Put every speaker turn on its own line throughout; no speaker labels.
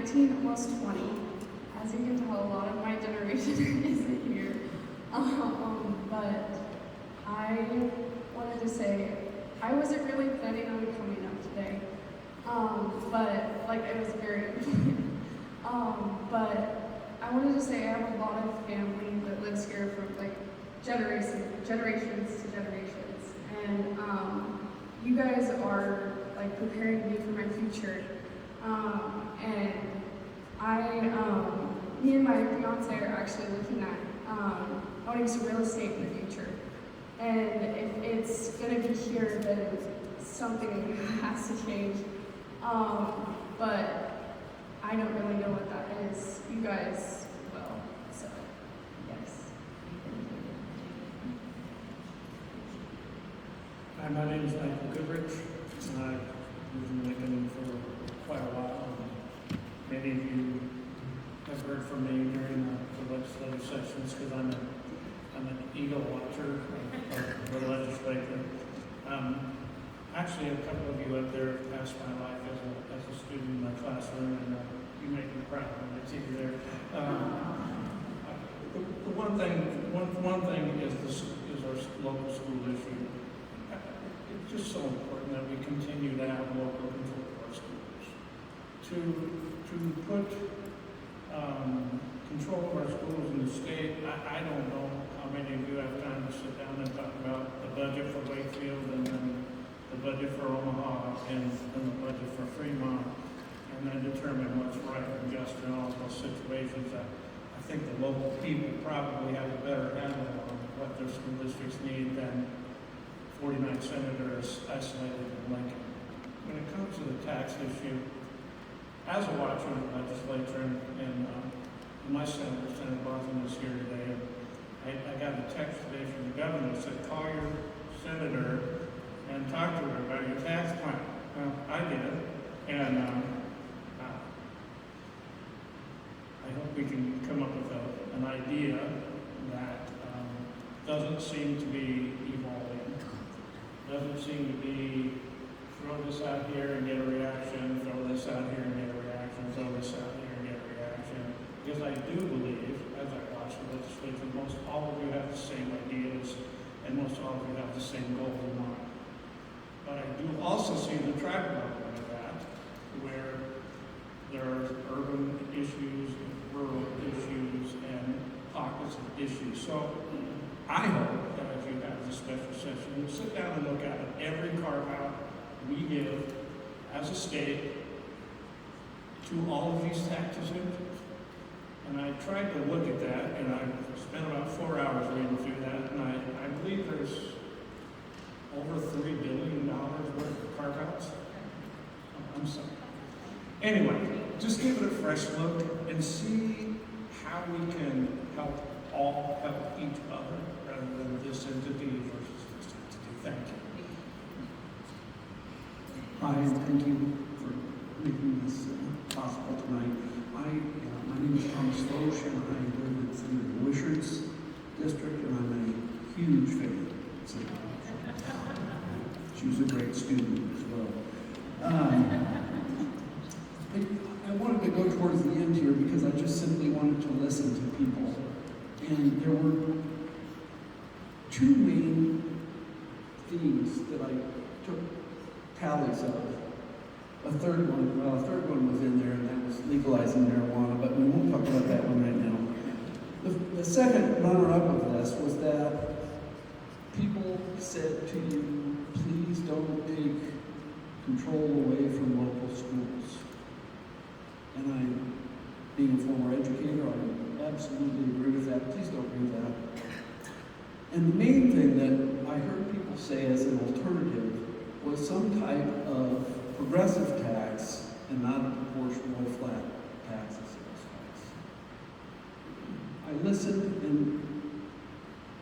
19, almost 20. As you can tell, a lot of my generation isn't here. But I wanted to say, I wasn't really planning on coming up today. But like it was very important. But I wanted to say I have a lot of family that lives here from like generations to generations. And you guys are like preparing me for my future. And me and my fiance are actually looking at owning some real estate in the future. And if it's gonna be here, then something has to change. But I don't really know what that is. You guys will, so yes.
Hi, my name is Michael Goodrich, and I've lived in Lincoln for quite a while. Many of you have heard from me during the legislative sessions because I'm an eagle watcher of the legislature. Actually, a couple of you up there have passed my life as a student in my classroom, and you make me proud when I see you there. The one thing is our local school issue. It's just so important that we continue to have local control of our schools. To put control of our schools in the state, I don't know how many of you have time to sit down and talk about the budget for Wakefield and then the budget for Omaha and the budget for Fremont, and then determine what's right and just in all those situations. I think the local people probably have a better handle on what their school districts need than 49 senators isolated in Lincoln. When it comes to the tax issue, as a watcher of the legislature, and my senator, Senator Boston, is here today, I got a text today from the governor that said, call your senator and talk to her about your tax plan. Well, I did, and I hope we can come up with an idea that doesn't seem to be evolving, doesn't seem to be throw this out here and get a reaction, throw this out here and get a reaction, throw this out here and get a reaction. Because I do believe, as I watch the legislature, most all of you have the same ideas, and most all of you have the same goals in mind. But I do also see the tribal element of that, where there are urban issues, rural issues, and pockets of issues. So I hope that as you have this special session, you'll sit down and look at it. Every carve-out we give as a state to all of these tax exemptions. And I tried to look at that, and I spent about 4 hours reading through that, and I believe there's over $3 billion worth of carve-outs. I'm sorry. Anyway, just give it a fresh look and see how we can help each other rather than this entity versus this entity. Thank you.
Hi, and thank you for making this possible tonight. My name is Thomas Loesch, and I live in Senator Wishart's district, and I'm a huge fan of Senator Wishart. She was a great student as well. I wanted to go towards the end here because I just simply wanted to listen to people. And there were two main themes that I took tallies of. A third one was in there, and that was legalizing marijuana, but we won't talk about that one right now. The second runner-up of this was that people said to you, please don't take control away from local schools. And I, being a former educator, I absolutely agree with that. Please don't do that. And the main thing that I heard people say as an alternative was some type of progressive tax and not a proportional flat tax and sales tax. I listened, and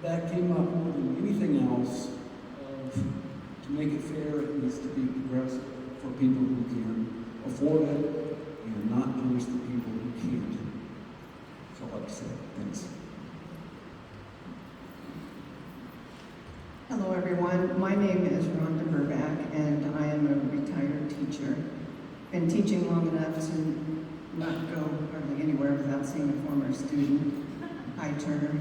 that came up more than anything else of, to make it fair, it needs to be progressive for people who can afford it and not punish the people who can't. That's all I have to say. Thanks.
Hello everyone, my name is Rhonda Burback and I am a retired teacher. Been teaching long enough to not go hardly anywhere without seeing a former student. Hi, Turner.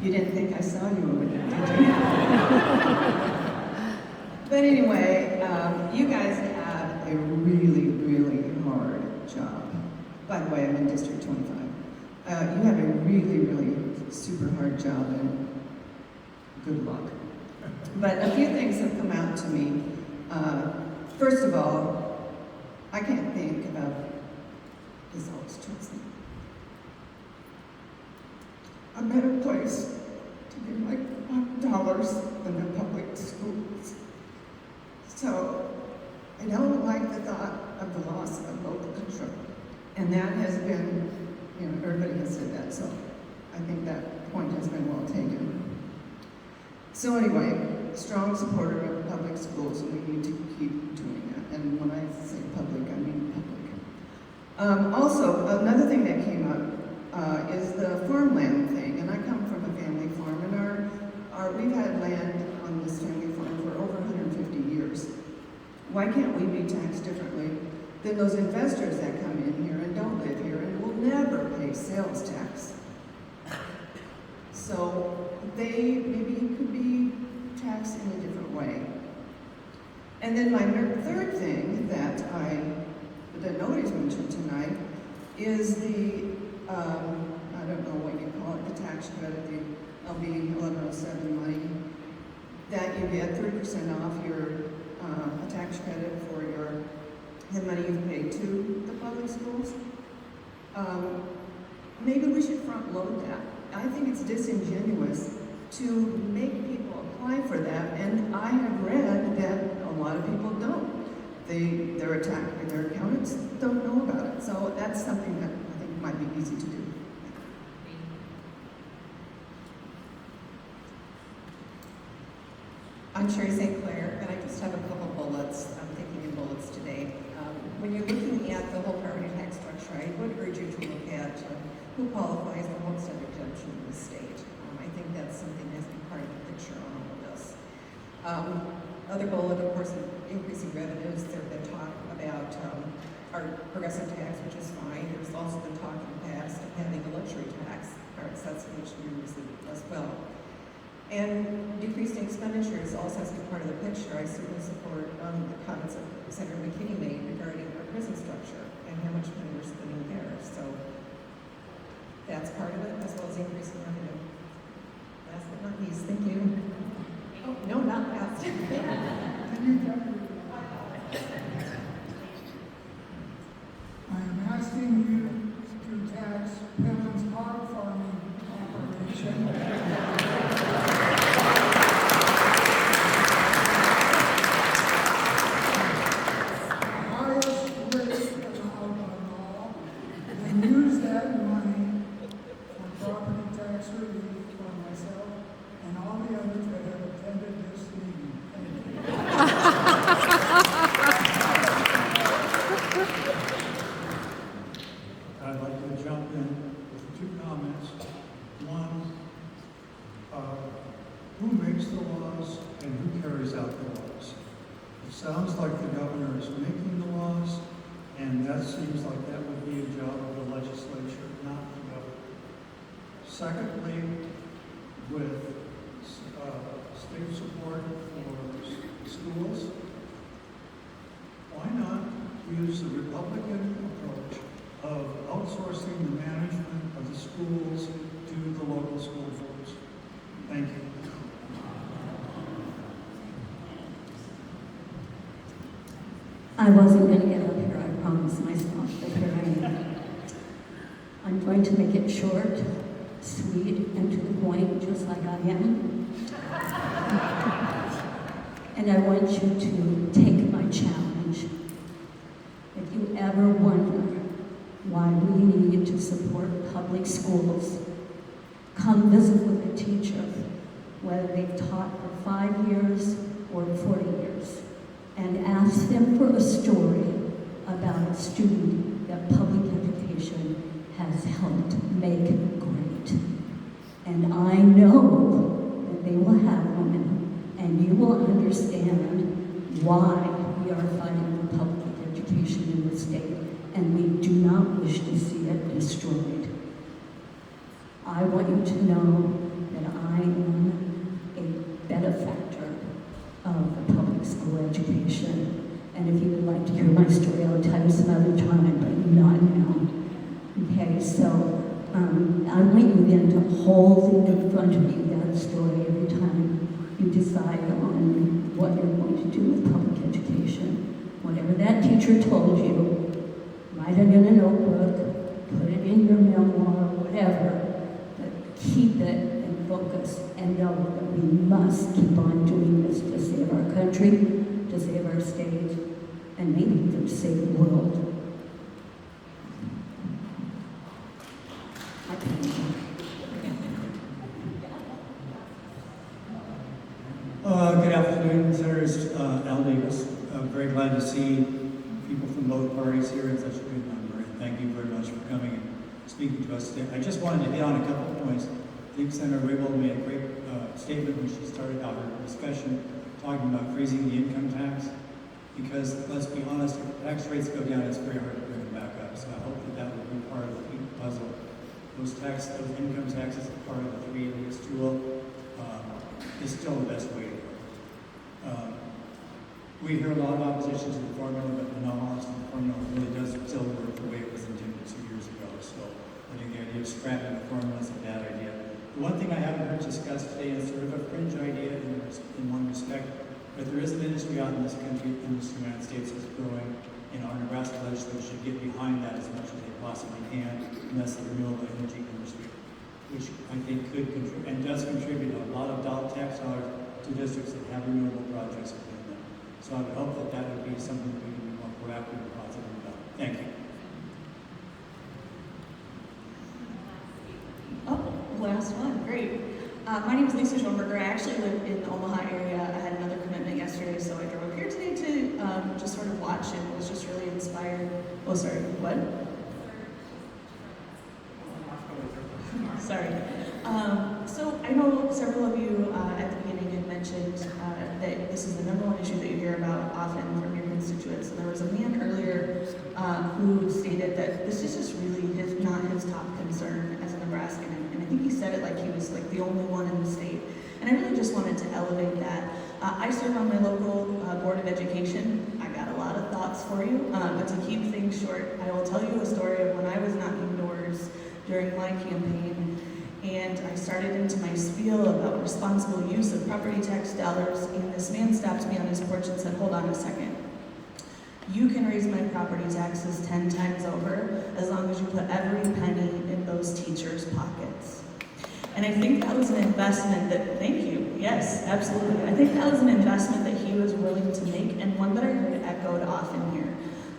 You didn't think I saw you over there, did you? But anyway, you guys have a really, really hard job. By the way, I'm in District 25. You have a really, really super hard job, and good luck. But a few things have come out to me. First of all, I can't think about this always strikes me. A better place to give my dollars than the public schools. So I don't like the thought of the loss of local control. And that has been, you know, everybody has said that, so I think that point has been well taken. So anyway, strong supporter of public schools, and we need to keep doing that. And when I say public, I mean public. Also, another thing that came up is the farmland thing. And I come from a family farm, and we've had land on this family farm for over 150 years. Why can't we be taxed differently than those investors that come in here and don't live here and will never pay sales tax? So they maybe could be taxed in a different way. And then my third thing that nobody's mentioned tonight is the, I don't know what you call it, the tax credit, the LB 1107 money, that you get 30% off your a tax credit for the money you've paid to the public schools. Maybe we should front load that. I think it's disingenuous to make people apply for that, and I have read that a lot of people don't. Their accountants don't know about it. So that's something that I think might be easy to do.
I'm Sherry St. Clair, and I just have a couple bullets. I'm thinking in bullets today. When you're looking at the whole property tax structure, I would urge you to look at who qualifies for homestead exemption in the state. I think that's something that has to be part of the picture on all of this. Other bullet, of course, increasing revenues. There have been talk about our progressive tax, which is fine. There's also been talk in the past of having a luxury tax, that's which we receive as well. And decreasing expenditures also has to be part of the picture. I certainly support the comments that Senator McKinney made regarding our prison structure and how much money we're spending there. So that's part of it, as well as increasing revenue. Last but not least, thank you. Oh, no, not last.
I am asking you to tax Penland's hog farming operation.
Sounds like the governor is making the laws, and that seems like that would be a job of the legislature, not the governor. Secondly, with state support for schools, why not use the Republican approach of outsourcing the management of the schools to the local school boards? Thank you.
I wasn't going to get up here, I promised myself, but here I am. I'm going to make it short, sweet, and to the point, just like I am. And I want you to take my challenge. If you ever wonder why we need to support public schools, come visit with a teacher, whether they've taught for 5 years or 40 years. And ask them for a story about a student that public education has helped make great. And I know that they will have one, and you will understand why we are fighting for public education in the state, and we do not wish to see it destroyed. I want you to know that I am a benefactor of the public school education. And if you would like to hear my story, I'll tell you some other time, but not now. Okay, so I want you then to hold in front of you that story every time you decide on what you're going to do with public education. Whatever that teacher told you, write it in a notebook, put it in your memoir, whatever, but keep it and focus and know that we must keep on doing this to save our country, to save our state, and maybe even to save the world.
Good afternoon, Senators. Al Davis. Very glad to see people from both parties here in such a good number, and thank you very much for coming and speaking to us today. I just wanted to hit on a couple of points. I think Senator Raybould made a great statement when she started out her discussion talking about freezing the income tax, because let's be honest, if tax rates go down, it's very hard to bring them back up. So I hope that that will be part of the puzzle. Those income taxes are part of the three-areas tool. Is still the best way to go. We hear a lot of opposition to the formula, but in all honesty, the formula really does still work the way it was intended 2 years ago. So I think the idea of scrapping the formula is a bad idea. The one thing I haven't heard discussed today is sort of a fringe idea in one respect, but there is an industry out in this country, in the United States, that's growing, and our Nebraska legislature should get behind that as much as they possibly can, and that's the renewable energy industry, which I think could contribute and does contribute a lot of tax dollars to districts that have renewable projects within them. So I would hope that that would be something that we can be more proactive and positive about. Thank you.
Oh, last one, great. My name is Lisa Schoenberger. I actually live in the Omaha area. I had another commitment yesterday, so I drove up here today to just sort of watch and was just really inspired. Oh, sorry, what? Sorry. So I know several of you at the beginning had mentioned that this is the #1 issue that you hear about often from your constituents. And there was a man earlier who stated that this is just really not his top concern as a Nebraskan. And I think he said it like he was like the only one in the state. And I really just wanted to elevate that. I serve on my local Board of Education. I got a lot of thoughts for you, but to keep things short, I will tell you a story of when I was knocking doors during my campaign, and I started into my spiel about responsible use of property tax dollars, and this man stopped me on his porch and said, "Hold on a second. You can raise my property taxes 10 times over as long as you put every penny in those teachers' pockets." And I think that was an investment that, thank you, yes, absolutely. I think that was an investment that he was willing to make, and one that I heard echoed often here.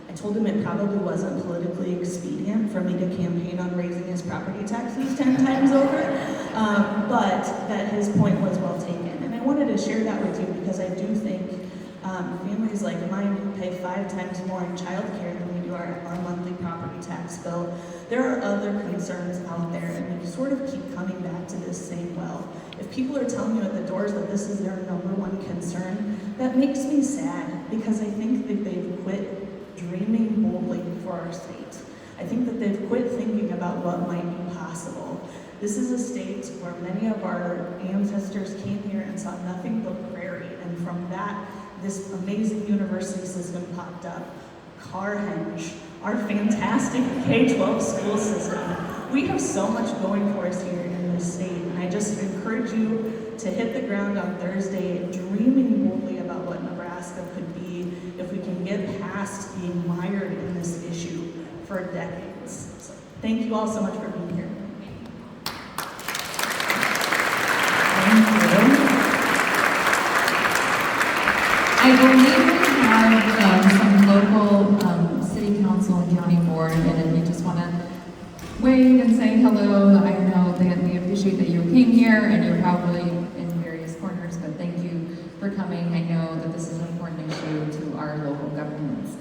I told him it probably wasn't politically expedient for me to campaign on raising his property taxes 10 times over, but that his point was well taken. And I wanted to share that with you because I do think families like mine who pay 5 times more in childcare than we do our monthly property tax bill, there are other concerns out there, and we sort of keep coming back to this same well. If people are telling you at the doors that this is their #1 concern, that makes me sad, because I think that they've quit dreaming boldly for our state. I think that they've quit thinking about what might be possible. This is a state where many of our ancestors came here and saw nothing but prairie, and from that, this amazing university system popped up. Carhenge, our fantastic K-12 school system. We have so much going for us here in this state, and I just encourage you to hit the ground on Thursday dreaming boldly about what Nebraska could be if we can get past being mired in this issue for decades. So, thank you all so much for being here.
I believe we have some local city council and county board, and if you just want to wave and say hello, I know that we appreciate that you came here, and you're probably in various corners, but thank you for coming. I know that this is an important issue to our local governments.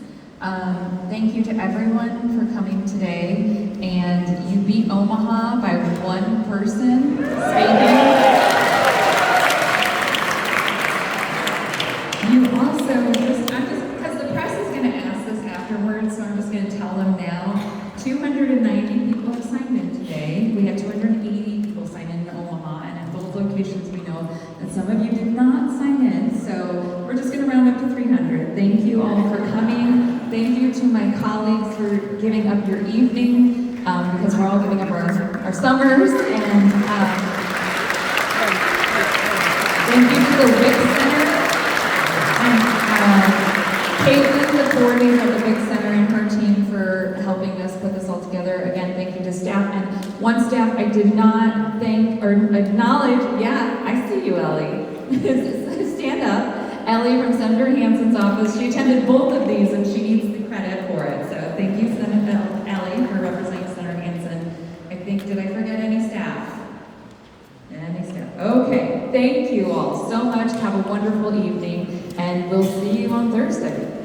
Thank you to everyone for coming today, and you beat Omaha by 1 person speaking. You also just locations. We know that some of you did not sign in, so we're just gonna round up to 300. Thank you all for coming. Thank you to my colleagues for giving up your evening, because we're all giving up our summers, and thank you to the Wick Center, and Caitlin, the coordinator of the Wick Center, and her team for helping us put this all together. Again, thank you to staff, and one staff I did not thank or acknowledge. Yeah, I see you, Ellie. Stand up. Ellie from Senator Hansen's office. She attended both of these, and she needs the credit for it. So thank you, Senator Ellie, for representing Senator Hansen. I think, did I forget any staff? Any staff? Okay. Thank you all so much. Have a wonderful evening, and we'll see you on Thursday.